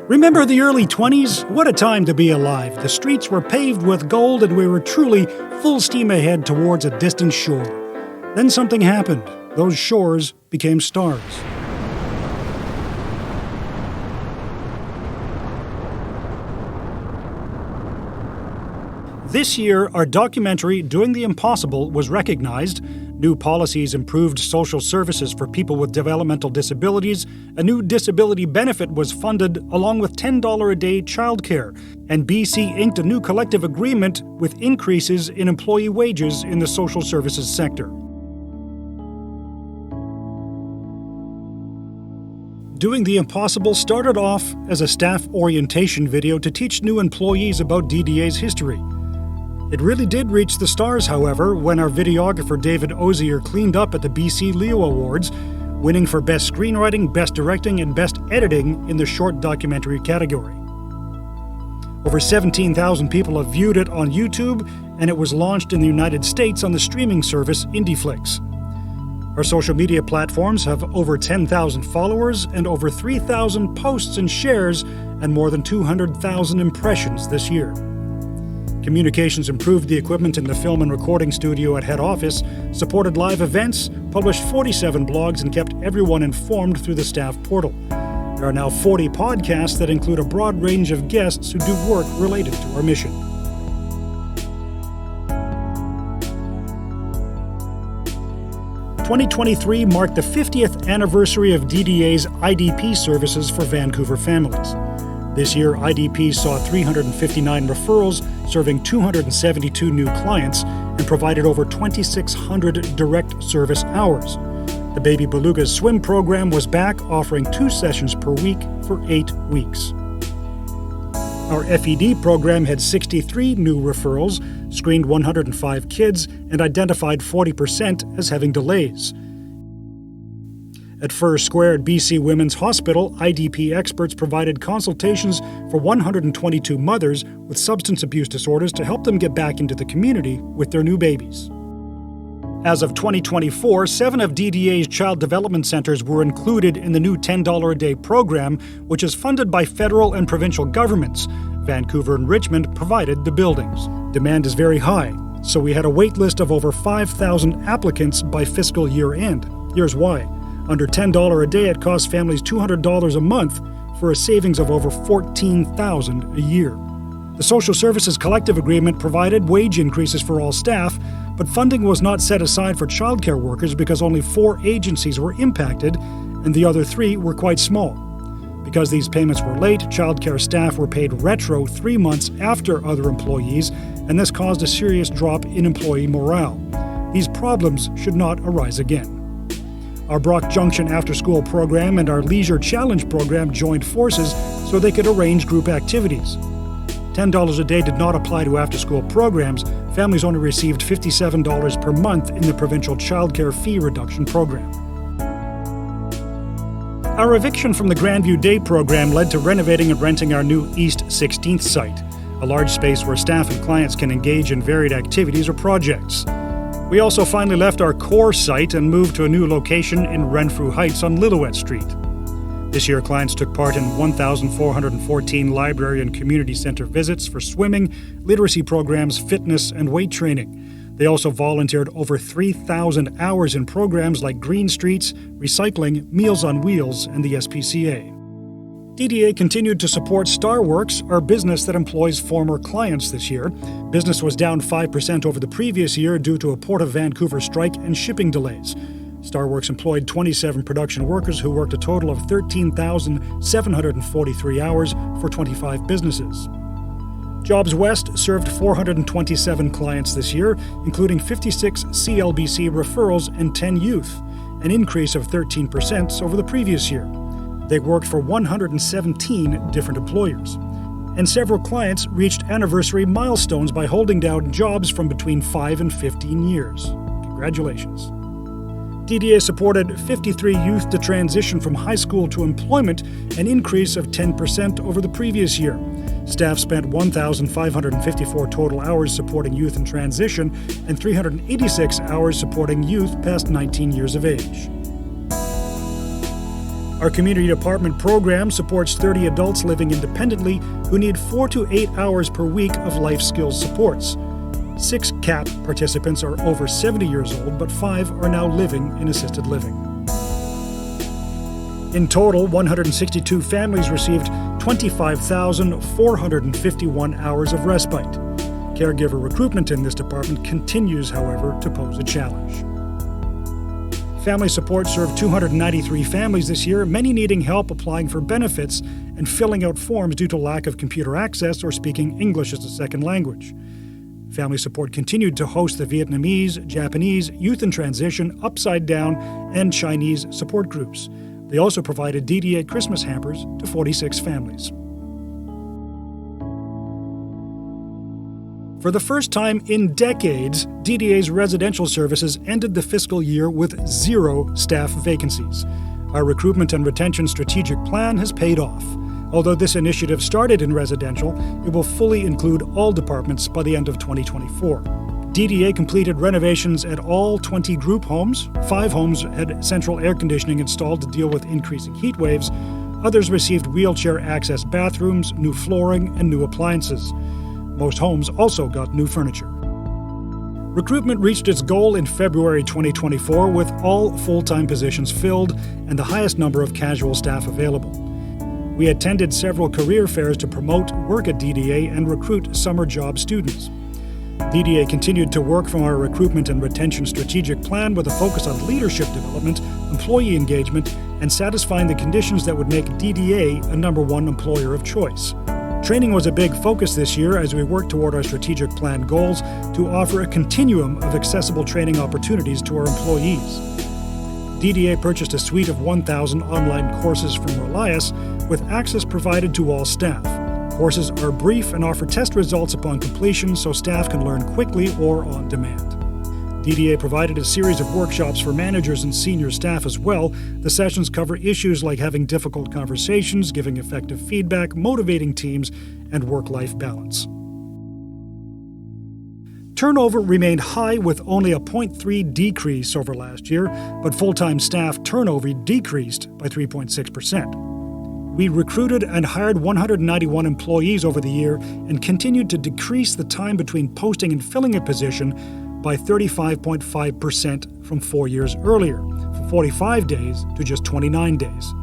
Remember the early 20s? What a time to be alive. The streets were paved with gold and we were truly full steam ahead towards a distant shore. Then something happened. Those shores became stars. This year, our documentary, Doing the Impossible, was recognized. New policies improved social services for people with developmental disabilities. A new disability benefit was funded, along with $10 a day childcare. And BC inked a new collective agreement with increases in employee wages in the social services sector. Doing the Impossible started off as a staff orientation video to teach new employees about DDA's history. It really did reach the stars, however, when our videographer David Ozier cleaned up at the BC Leo Awards, winning for Best Screenwriting, Best Directing, and Best Editing in the short documentary category. Over 17,000 people have viewed it on YouTube, and it was launched in the United States on the streaming service IndieFlix. Our social media platforms have over 10,000 followers and over 3,000 posts and shares and more than 200,000 impressions this year. Communications improved the equipment in the film and recording studio at head office, supported live events, published 47 blogs, and kept everyone informed through the staff portal. There are now 40 podcasts that include a broad range of guests who do work related to our mission. "2023 marked the 50th anniversary of DDA's IDP services for Vancouver families. This year, IDP saw 359 referrals, serving 272 new clients, and provided over 2,600 direct service hours. The Baby Beluga's swim program was back, offering 2 sessions per week for 8 weeks. Our FED program had 63 new referrals, screened 105 kids, and identified 40% as having delays. At Fur Square at BC Women's Hospital, IDP experts provided consultations for 122 mothers with substance abuse disorders to help them get back into the community with their new babies. As of 2024, 7 of DDA's child development centres were included in the new $10 a day program, which is funded by federal and provincial governments. Vancouver and Richmond provided the buildings. Demand is very high, so we had a wait list of over 5,000 applicants by fiscal year end. Here's why. Under $10 a day, it costs families $200 a month for a savings of over $14,000 a year. The Social Services Collective Agreement provided wage increases for all staff, but funding was not set aside for childcare workers because only 4 agencies were impacted and the other 3 were quite small. Because these payments were late, childcare staff were paid retro 3 months after other employees, and this caused a serious drop in employee morale. These problems should not arise again. Our Brock Junction after-school program and our Leisure Challenge program joined forces so they could arrange group activities. $10 a day did not apply to after-school programs. Families only received $57 per month in the provincial childcare fee reduction program. Our eviction from the Grandview Day program led to renovating and renting our new East 16th site, a large space where staff and clients can engage in varied activities or projects. We also finally left our core site and moved to a new location in Renfrew Heights on Lillooet Street. This year, clients took part in 1,414 library and community center visits for swimming, literacy programs, fitness, and weight training. They also volunteered over 3,000 hours in programs like Green Streets, Recycling, Meals on Wheels, and the SPCA. DDA continued to support Starworks, our business that employs former clients this year. Business was down 5% over the previous year due to a Port of Vancouver strike and shipping delays. Starworks employed 27 production workers who worked a total of 13,743 hours for 25 businesses. Jobs West served 427 clients this year, including 56 CLBC referrals and 10 youth, an increase of 13% over the previous year. They worked for 117 different employers. And several clients reached anniversary milestones by holding down jobs from between 5 and 15 years. Congratulations. DDA supported 53 youth to transition from high school to employment, an increase of 10% over the previous year. Staff spent 1,554 total hours supporting youth in transition and 386 hours supporting youth past 19 years of age. Our community department program supports 30 adults living independently who need 4 to 8 hours per week of life skills supports. 6 CAP participants are over 70 years old, but 5 are now living in assisted living. In total, 162 families received 25,451 hours of respite. Caregiver recruitment in this department continues, however, to pose a challenge. Family Support served 293 families this year, many needing help applying for benefits and filling out forms due to lack of computer access or speaking English as a second language. Family Support continued to host the Vietnamese, Japanese, Youth in Transition, Upside Down, and Chinese support groups. They also provided DDA Christmas hampers to 46 families. For the first time in decades, DDA's residential services ended the fiscal year with 0 staff vacancies. Our recruitment and retention strategic plan has paid off. Although this initiative started in residential, it will fully include all departments by the end of 2024. DDA completed renovations at all 20 group homes. 5 homes had central air conditioning installed to deal with increasing heat waves. Others received wheelchair access bathrooms, new flooring, and new appliances. Most homes also got new furniture. Recruitment reached its goal in February 2024 with all full-time positions filled and the highest number of casual staff available. We attended several career fairs to promote work at DDA and recruit summer job students. DDA continued to work from our recruitment and retention strategic plan with a focus on leadership development, employee engagement, and satisfying the conditions that would make DDA a #1 employer of choice. Training was a big focus this year as we worked toward our strategic plan goals to offer a continuum of accessible training opportunities to our employees. DDA purchased a suite of 1,000 online courses from Relias with access provided to all staff. Courses are brief and offer test results upon completion so staff can learn quickly or on demand. DDA provided a series of workshops for managers and senior staff as well. The sessions cover issues like having difficult conversations, giving effective feedback, motivating teams, and work-life balance. Turnover remained high with only a 0.3 decrease over last year, but full-time staff turnover decreased by 3.6%. We recruited and hired 191 employees over the year and continued to decrease the time between posting and filling a position by 35.5% from 4 years earlier, from 45 days to just 29 days.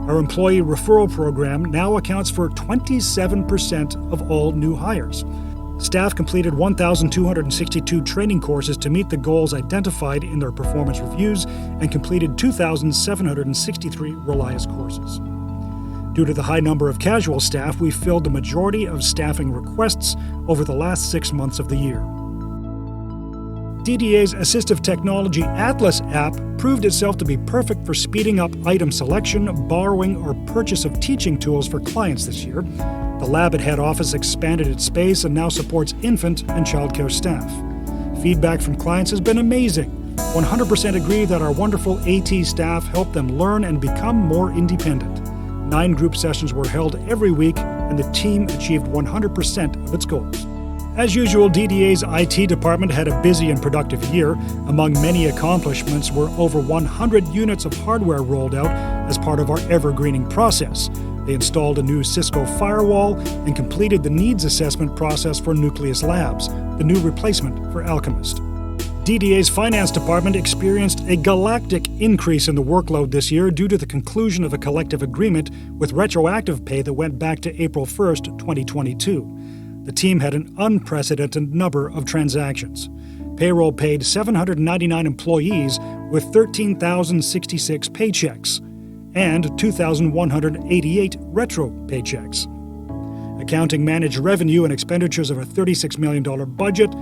Our employee referral program now accounts for 27% of all new hires. Staff completed 1,262 training courses to meet the goals identified in their performance reviews and completed 2,763 Relias courses. Due to the high number of casual staff, we filled the majority of staffing requests over the last 6 months of the year. DDA's assistive technology Atlas app proved itself to be perfect for speeding up item selection, borrowing, or purchase of teaching tools for clients this year. The lab at head office expanded its space and now supports infant and childcare staff. Feedback from clients has been amazing. 100% agree that our wonderful AT staff helped them learn and become more independent. 9 group sessions were held every week, and the team achieved 100% of its goals. As usual, DDA's IT department had a busy and productive year. Among many accomplishments were over 100 units of hardware rolled out as part of our evergreening process. They installed a new Cisco firewall and completed the needs assessment process for Nucleus Labs, the new replacement for Alchemist. DDA's finance department experienced a galactic increase in the workload this year due to the conclusion of a collective agreement with retroactive pay that went back to April 1st, 2022. The team had an unprecedented number of transactions. Payroll paid 799 employees with 13,066 paychecks and 2,188 retro paychecks. Accounting managed revenue and expenditures of a $36 million budget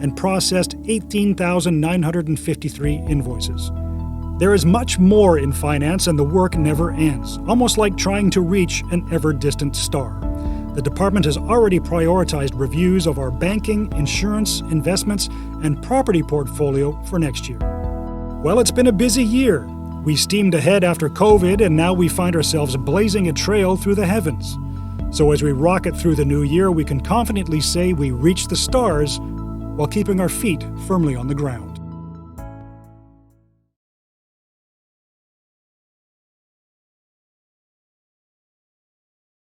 and processed 18,953 invoices. There is much more in finance and the work never ends, almost like trying to reach an ever-distant star. The department has already prioritized reviews of our banking, insurance, investments, and property portfolio for next year. Well, it's been a busy year. We steamed ahead after COVID, and now we find ourselves blazing a trail through the heavens. So as we rocket through the new year, we can confidently say we reached the stars while keeping our feet firmly on the ground.